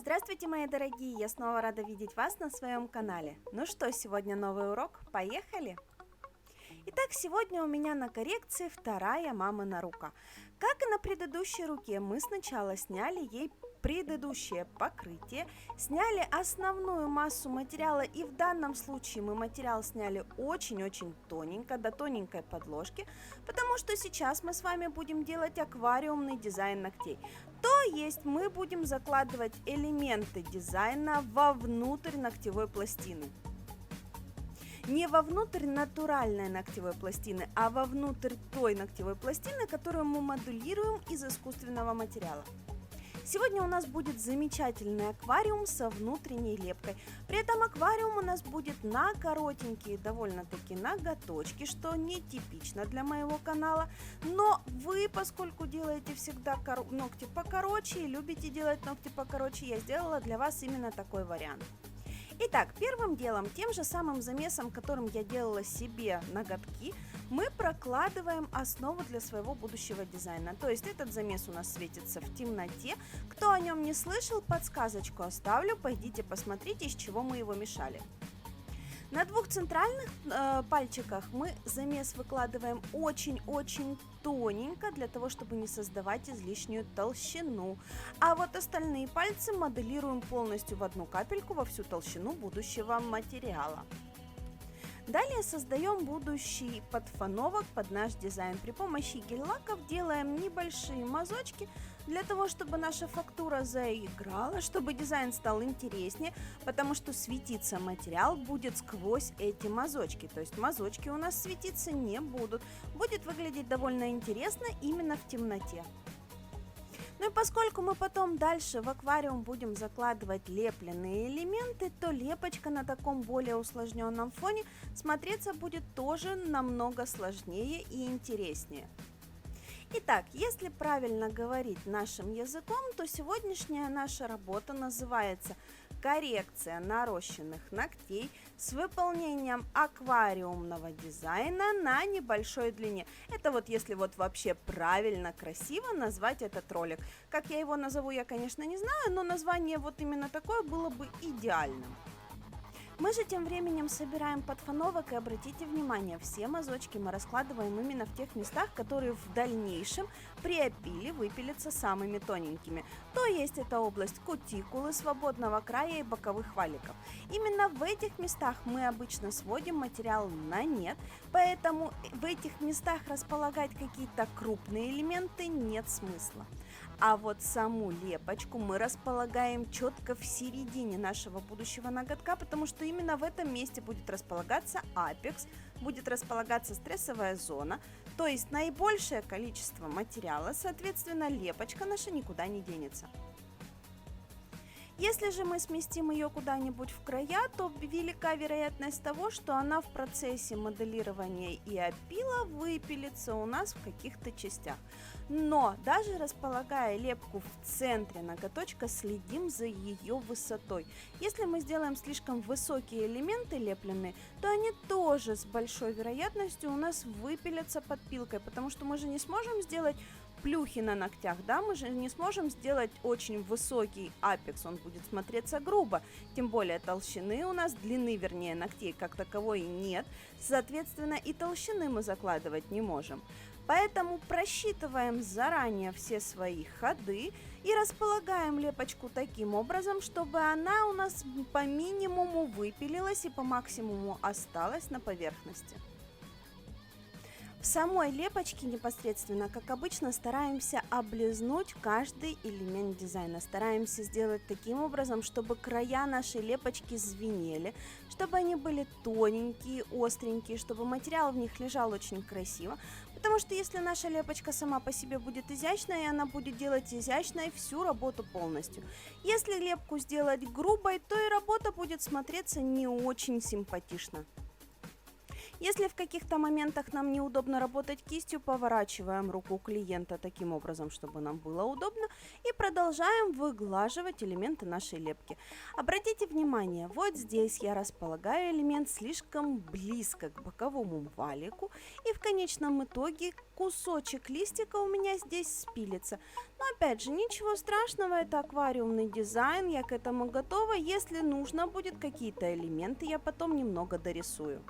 Здравствуйте, мои дорогие! Я снова рада видеть вас на своем канале. Ну что, сегодня новый урок? Поехали! Итак, сегодня у меня на коррекции вторая мамина рука. Как и на предыдущей руке, мы сначала сняли ей предыдущее покрытие, сняли основную массу материала, и в данном случае мы материал сняли очень-очень тоненько, до тоненькой подложки, потому что сейчас мы с вами будем делать аквариумный дизайн ногтей. То есть мы будем закладывать элементы дизайна вовнутрь ногтевой пластины. Не вовнутрь натуральной ногтевой пластины, а вовнутрь той ногтевой пластины, которую мы модулируем из искусственного материала. Сегодня у нас будет замечательный аквариум со внутренней лепкой. При этом аквариум у нас будет на коротенькие довольно-таки ноготочки, что нетипично для моего канала. Но вы, поскольку делаете всегда ногти покороче и любите делать ногти покороче, я сделала для вас именно такой вариант. Итак, первым делом, тем же самым замесом, которым я делала себе ноготки, мы прокладываем основу для своего будущего дизайна. То есть этот замес у нас светится в темноте. Кто о нем не слышал, подсказочку оставлю, пойдите посмотрите, из чего мы его мешали. На двух центральных пальчиках мы замес выкладываем очень-очень тоненько, для того, чтобы не создавать излишнюю толщину. А вот остальные пальцы моделируем полностью в одну капельку во всю толщину будущего материала. Далее создаем будущий подфановок под наш дизайн. При помощи гель-лаков делаем небольшие мазочки, для того, чтобы наша фактура заиграла, чтобы дизайн стал интереснее, потому что светиться материал будет сквозь эти мазочки. То есть мазочки у нас светиться не будут. Будет выглядеть довольно интересно именно в темноте. Ну и поскольку мы потом дальше в аквариум будем закладывать лепленные элементы, то лепочка на таком более усложненном фоне смотреться будет тоже намного сложнее и интереснее. Итак, если правильно говорить нашим языком, то сегодняшняя наша работа называется коррекция нарощенных ногтей с выполнением аквариумного дизайна на небольшой длине. Это вот если вот вообще правильно, красиво назвать этот ролик. Как я его назову, я, конечно, не знаю, но название вот именно такое было бы идеальным. Мы же тем временем собираем подфановок, и обратите внимание, все мазочки мы раскладываем именно в тех местах, которые в дальнейшем при опиле выпилятся самыми тоненькими. То есть это область кутикулы, свободного края и боковых валиков. Именно в этих местах мы обычно сводим материал на нет, поэтому в этих местах располагать какие-то крупные элементы нет смысла. А вот саму лепочку мы располагаем четко в середине нашего будущего ноготка, потому что именно в этом месте будет располагаться апекс, будет располагаться стрессовая зона, то есть наибольшее количество материала, соответственно, лепочка наша никуда не денется. Если же мы сместим ее куда-нибудь в края, то велика вероятность того, что она в процессе моделирования и опила выпилится у нас в каких-то частях. Но даже располагая лепку в центре ноготочка, следим за ее высотой. Если мы сделаем слишком высокие элементы лепленные, то они тоже с большой вероятностью у нас выпилятся под пилкой, потому что мы же не сможем сделать плюхи на ногтях, да, мы же не сможем сделать очень высокий апекс, он будет смотреться грубо, тем более толщины у нас, длины, вернее, ногтей как таковой нет, соответственно, и толщины мы закладывать не можем. Поэтому просчитываем заранее все свои ходы и располагаем лепочку таким образом, чтобы она у нас по минимуму выпилилась и по максимуму осталась на поверхности. В самой лепочке непосредственно, как обычно, стараемся облизнуть каждый элемент дизайна. Стараемся сделать таким образом, чтобы края нашей лепочки звенели, чтобы они были тоненькие, остренькие, чтобы материал в них лежал очень красиво. Потому что если наша лепочка сама по себе будет изящной, она будет делать изящной всю работу полностью. Если лепку сделать грубой, то и работа будет смотреться не очень симпатично. Если в каких-то моментах нам неудобно работать кистью, поворачиваем руку клиента таким образом, чтобы нам было удобно, и продолжаем выглаживать элементы нашей лепки. Обратите внимание, вот здесь я располагаю элемент слишком близко к боковому валику, и в конечном итоге кусочек листика у меня здесь спилится. Но опять же, ничего страшного, это аквариумный дизайн, я к этому готова. Если нужно будет какие-то элементы, я потом немного дорисую.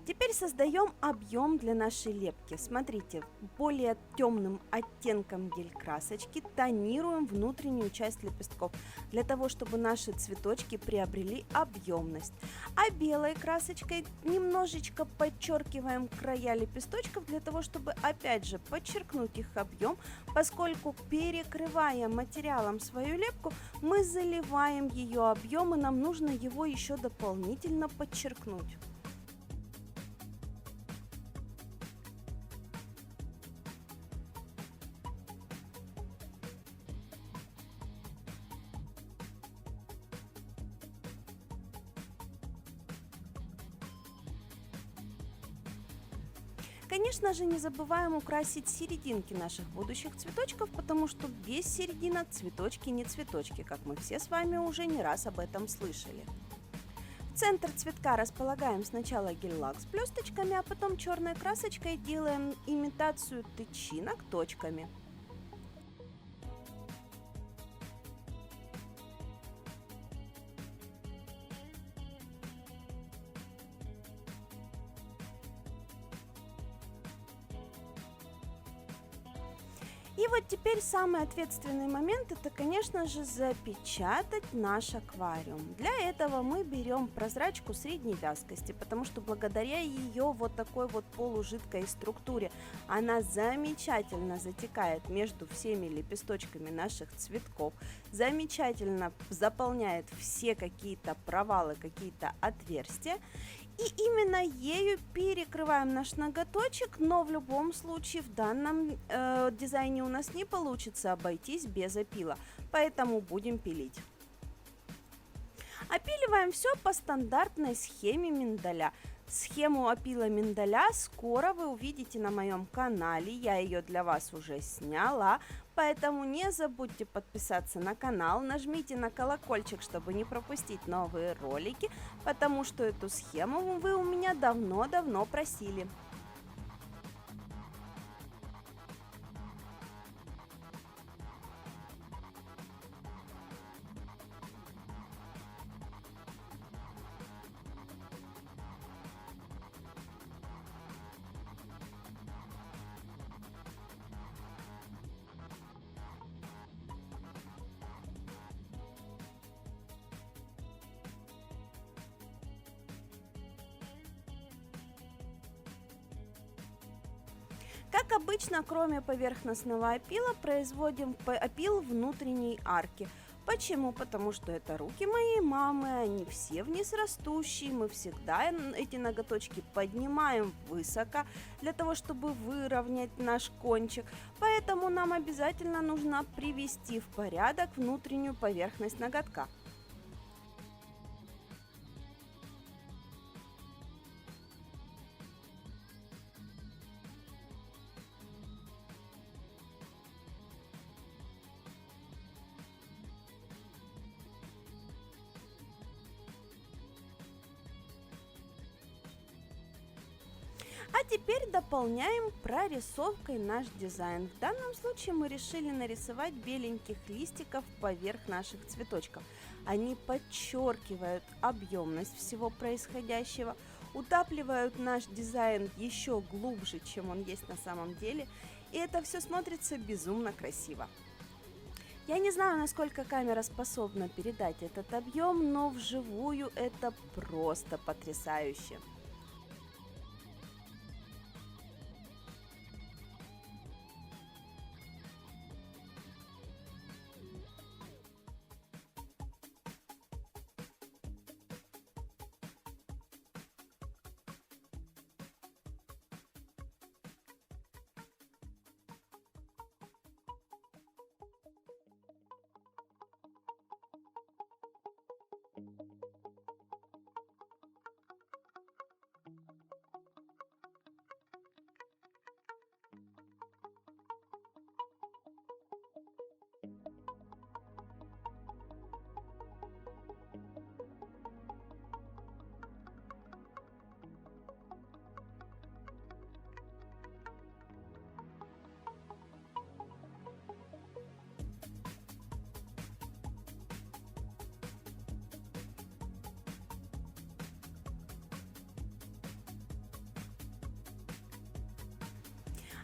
Теперь создаем объем для нашей лепки. Смотрите, более темным оттенком гель-красочки тонируем внутреннюю часть лепестков, для того, чтобы наши цветочки приобрели объемность. А белой красочкой немножечко подчеркиваем края лепесточков, для того, чтобы опять же подчеркнуть их объем, поскольку перекрывая материалом свою лепку, мы заливаем ее объем, и нам нужно его еще дополнительно подчеркнуть. Конечно же, не забываем украсить серединки наших будущих цветочков, потому что без серединок цветочки не цветочки, как мы все с вами уже не раз об этом слышали. В центр цветка располагаем сначала гель-лак с блесточками, а потом черной красочкой делаем имитацию тычинок точками. И вот теперь самый ответственный момент — это, конечно же, запечатать наш аквариум. Для этого мы берем прозрачку средней вязкости, потому что благодаря ее вот такой вот полужидкой структуре она замечательно затекает между всеми лепесточками наших цветков, замечательно заполняет все какие-то провалы, какие-то отверстия. И именно ею перекрываем наш ноготочек, но в любом случае в данном дизайне у нас не получится обойтись без опила, поэтому будем пилить. Опиливаем все по стандартной схеме миндаля. Схему опила миндаля скоро вы увидите на моем канале, я ее для вас уже сняла, поэтому не забудьте подписаться на канал, нажмите на колокольчик, чтобы не пропустить новые ролики, потому что эту схему вы у меня давно-давно просили. Как обычно, кроме поверхностного опила, производим опил внутренней арки. Почему? Потому что это руки моей мамы, они все вниз растущие, мы всегда эти ноготочки поднимаем высоко, для того, чтобы выровнять наш кончик. Поэтому нам обязательно нужно привести в порядок внутреннюю поверхность ноготка. А теперь дополняем прорисовкой наш дизайн. В данном случае мы решили нарисовать беленьких листиков поверх наших цветочков. Они подчеркивают объемность всего происходящего, утапливают наш дизайн еще глубже, чем он есть на самом деле. И это все смотрится безумно красиво. Я не знаю, насколько камера способна передать этот объем, но вживую это просто потрясающе.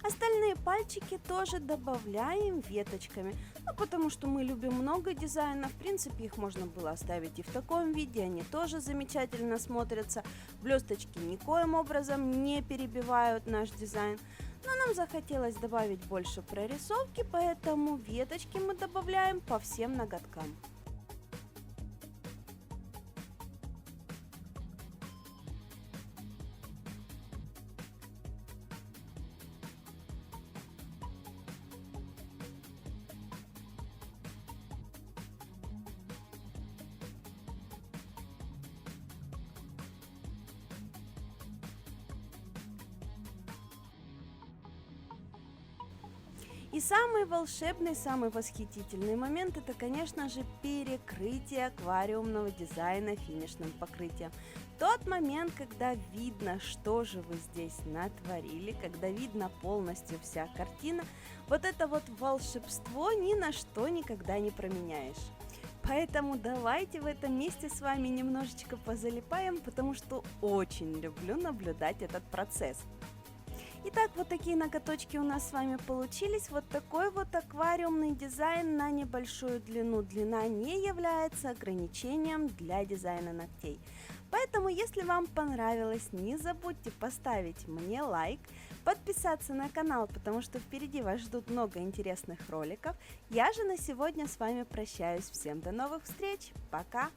Остальные пальчики тоже добавляем веточками, ну, потому что мы любим много дизайнов. В принципе, их можно было оставить и в таком виде, они тоже замечательно смотрятся. Блесточки никоим образом не перебивают наш дизайн. Но нам захотелось добавить больше прорисовки, поэтому веточки мы добавляем по всем ноготкам. И самый волшебный, самый восхитительный момент — это, конечно же, перекрытие аквариумного дизайна финишным покрытием. Тот момент, когда видно, что же вы здесь натворили, когда видно полностью вся картина, вот это вот волшебство ни на что никогда не променяешь. Поэтому давайте в этом месте с вами немножечко позалипаем, потому что очень люблю наблюдать этот процесс. Итак, вот такие ноготочки у нас с вами получились. Вот такой вот аквариумный дизайн на небольшую длину. Длина не является ограничением для дизайна ногтей. Поэтому, если вам понравилось, не забудьте поставить мне лайк, подписаться на канал, потому что впереди вас ждут много интересных роликов. Я же на сегодня с вами прощаюсь. Всем до новых встреч. Пока!